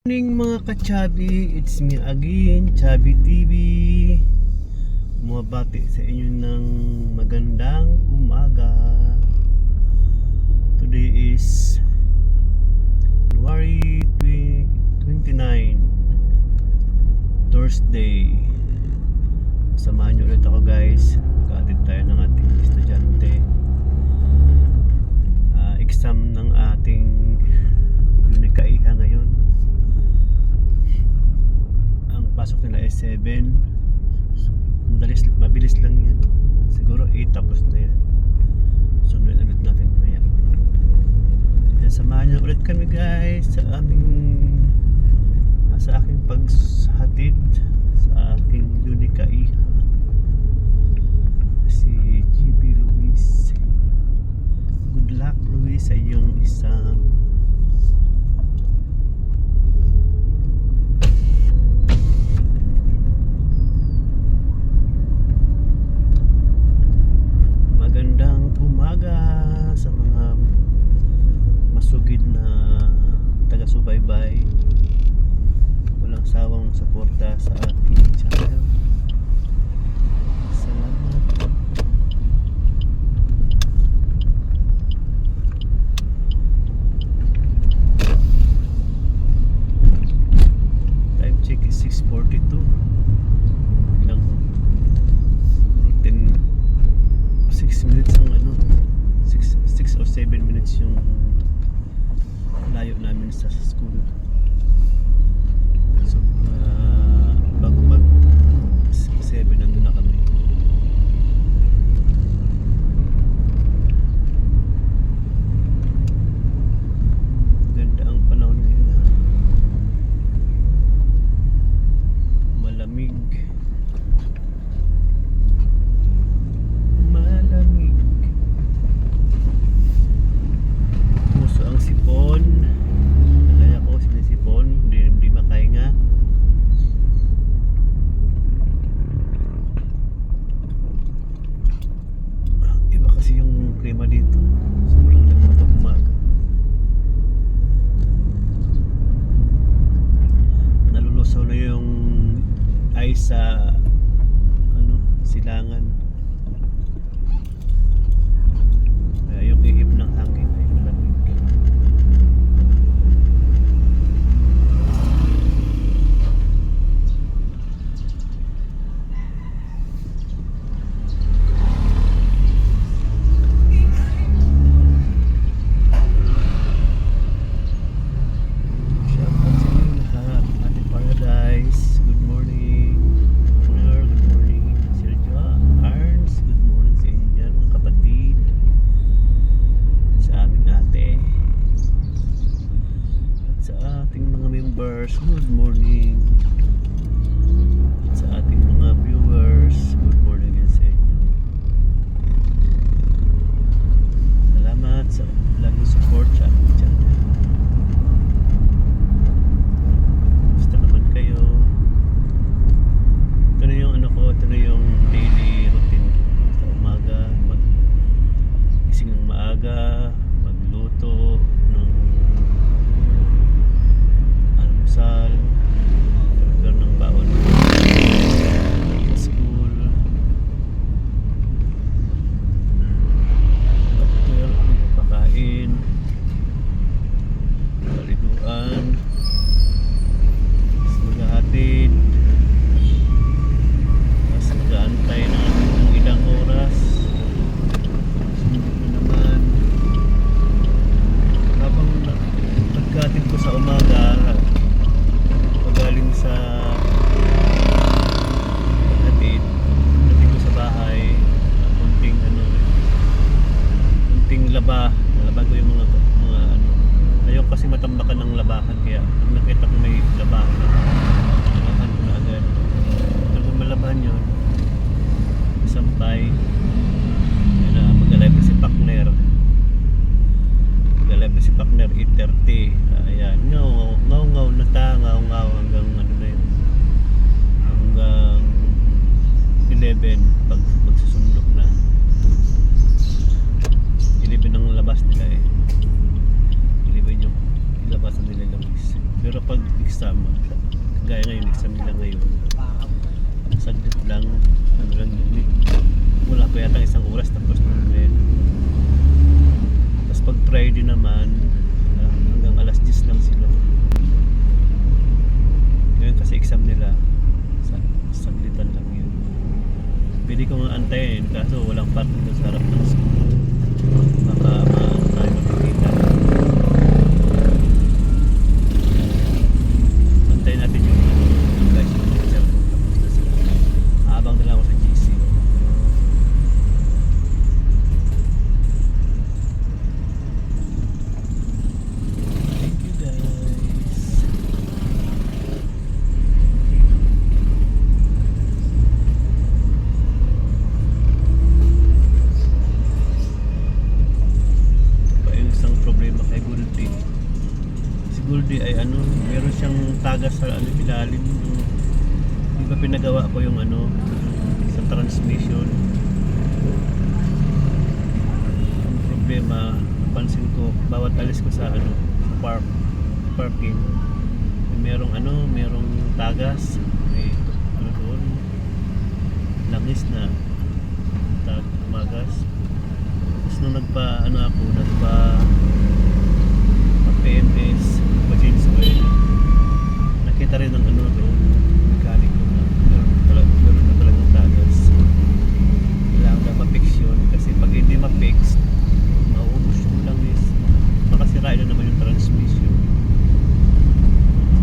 Morning mga ka-Chubby, it's me again, Chubby TV. Bumabati sa inyo ng magandang umaga. Today is January 29, Thursday. Samahan nyo ulit ako guys. Kaatid tayo ng ating estudyante. Exam ng ating Unikaiha ngayon. Pasok nila is 7. Mabilis lang yan. Siguro 8 tapos na yan. Sunod ulit natin mamaya. Kaya samahan nyo ulit kami guys sa aking paghatid sa aking Unikaiha. Si GB Luis. Good luck Luis sa iyong exam. Magandang umaga sa mga masugid na taga-subaybay, walang sawang suporta sa aking channel. Salamat. Time check is 6:42. Ilang 6 minutes ang 6 or 7 minutes yung layo namin sa school. So bago mag 7 nandun na kami. Ganda ang panahon ngayon malamig. Puso ang sipon. Kaya ko sinisipon, hindi makahinga. Iba kasi yung klima dito. Sobrang lamig ng umaga. Nalulusaw na yung ice sa silangan. Yung ihip ng hangin ay malamig. Shoutout sa inyo lahat. Ate Paradise, good morning. Good morning. Sergio Arns, good morning sa inyo dyan mga kapatid. Sa aming ate at sa ating mga members, good morning. At sa ating mga viewers, good morning din sa inyo. Salamat sa laging support sa ating channel. Basta naman kayo. Ito na yung ito na yung daily routine sa umaga. Gising ng maaga, magluto ng almusal, prepare ng baon sa school, after magpapakain, paliguan, maghahatid, tapos mag-aantay ng ilang oras. Pagkatid ko sa umaga, pagaling sa paghatid ko sa bahay, kunting laban ko yung mga ayaw kasi matambakan ng labahan, kaya pag nakita ko may labahan ko na agad. Pag malabahan yun, sampay mag-alive na si Pakner. Mag-alive na si Pakner 8:30. Ayan, ngaw hanggang na yun, hanggang 11 pag magsusundok na 11 ang labas nila 11 yung labasan nila Luis. Pero pag exam, kagaya ngayon, exam nila ngayon, saglit lang, ano lang yun eh. Wala pa yata isang oras tapos na yun. Tapos pag Friday naman, hanggang alas 10 lang sila. Ngayon kasi exam nila, saglitan lang yun. Pwede ko nga antayin, kaso walang parking doon sa harap ng school. Baka tayo magkikita. Antayin natin yung guys, yung teacher kung tapos na sila. Habang na lang ako sa GC. Thank you guys. Pa yung isang problema kay Goldie. Si Goldie ay ano, meron siyang tagas sa ano, ilalim yung, di ba pinagawa ko yung ano, sa transmission. Ang problema, napansin ko, bawat alis ko sa ano, sa parking, merong ano, merong tagas, may ano doon, langis na tumagas. Tapos nung nagpa PMS, pa-change oil, nakita rin ng ano doon, mekaniko na meron na talagang tagas. Kailangan na ma-fix yun, kasi pag hindi ma-fix, mauubos yung langis, makasirain na naman yung transmission.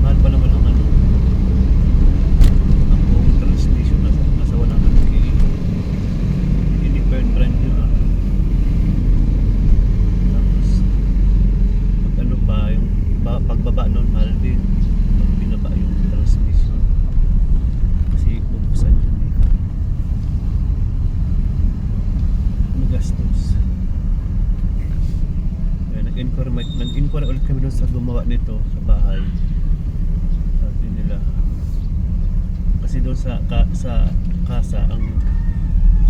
Mahal pa naman ang ano, ang buong transmission nasa 100K. Hindi pa yung brand yun. Tapos pag ano pa, yung pagbaba nun, mahal din pag binaba yung transmission, kasi bubuksan yun eh. Magastos. Kaya nag-inquire ulit kami doon sa gumawa nito sa bahay. Sabi nila, kasi doon sa kasa ang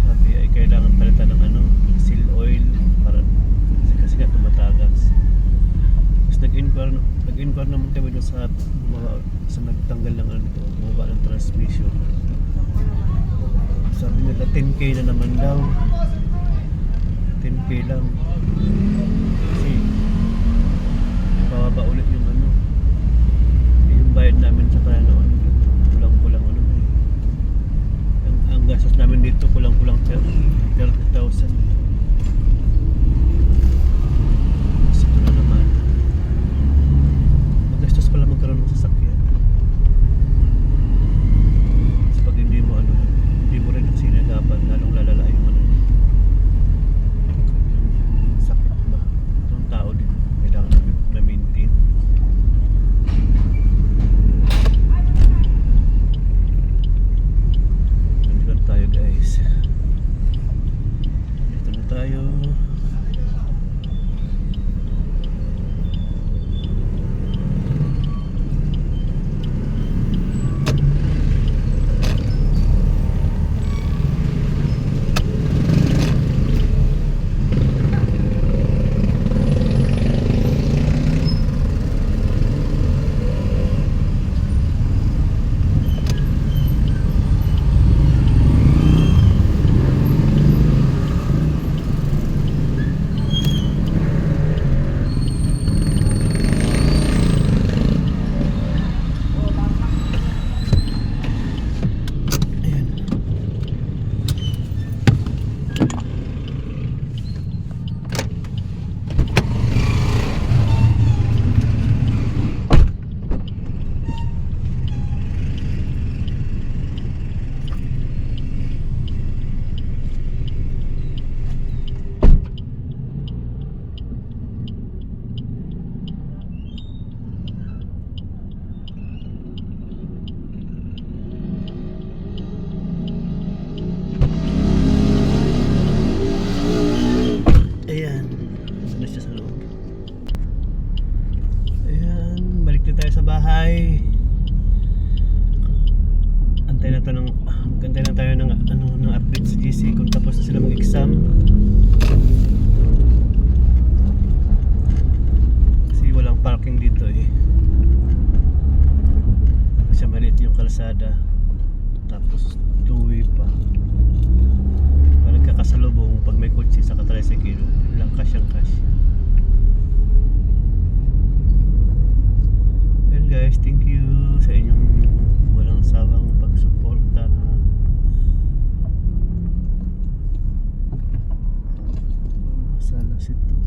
sabi ay kailangan palitan ng ano, seal oil para kasi nga tumatagas. Tapos nag-inquire naman kami doon sa gumawa, sa nagtanggal ng ano ito, gumawa ng transmission. Sabi nila 10K na naman daw. 10K lang. Kasi bababa ulit yung ano, yung bayad namin sa kaya noon, kulang-kulang ano eh. Ang gastos namin dito kulang-kulang 30,000. Kasi ito na naman, magastos pala magkaroon ng sasakyan. Kasi pag hindi mo ano, hindi mo rin sinagapan, lalong lalala yung ano, yung sakit ba ng tao dito, kailangan na maintain. Nandito na tayo guys, dito na tayo. bahay. Antay na tayo ng ng update sa GC kung tapos na sila mag-exam. Kasi walang parking dito eh. kalsada. Tapos two-way pa. Parang kakasalubong pag may kotse sa tricycle, yun lang kasyang kasya. Well guys, thank you sa inyong walang sawang pagsuporta. Masalas ito.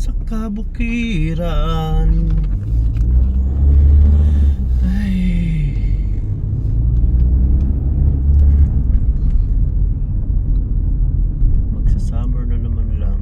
Sa kabukiran, ay magsa-summer na naman lang.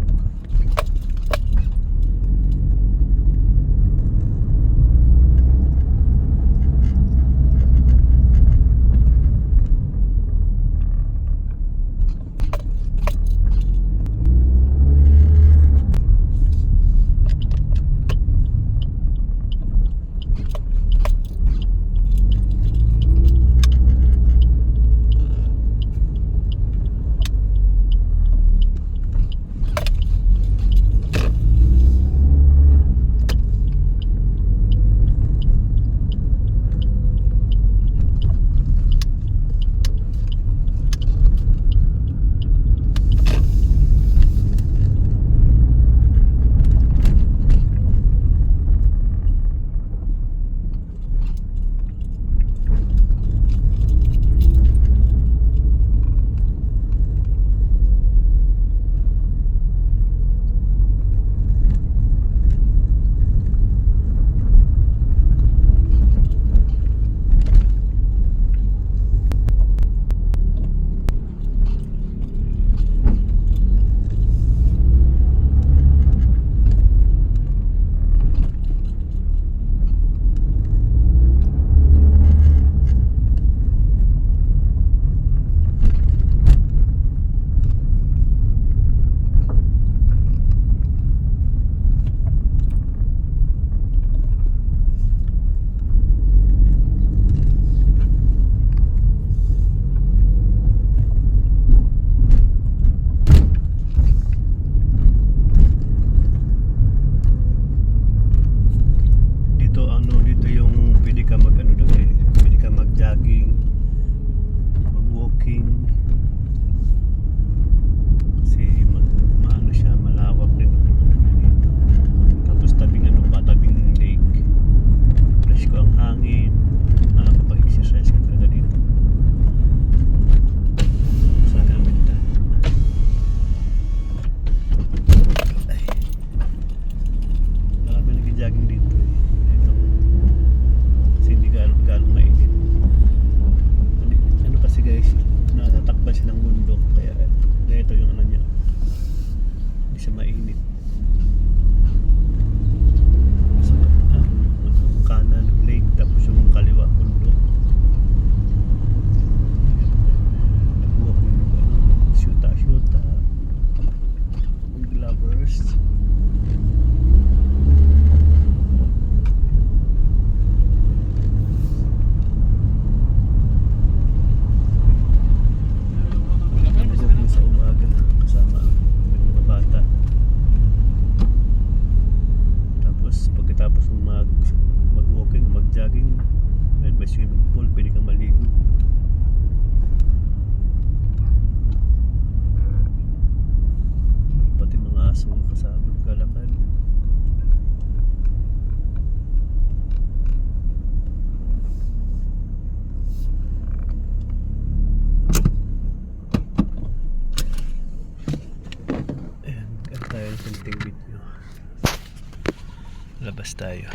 Labas tayo.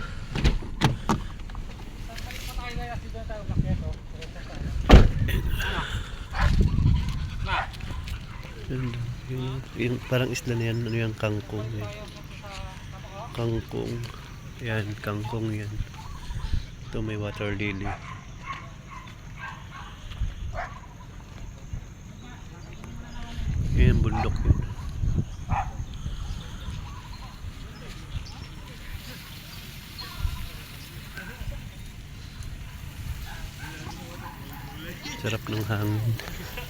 Yung parang isla na yan, ano yung kangkong yan. Kangkong. Yan, kangkong yan. Ito may water lily. Yan, bundok yun. Sarap ng hangin.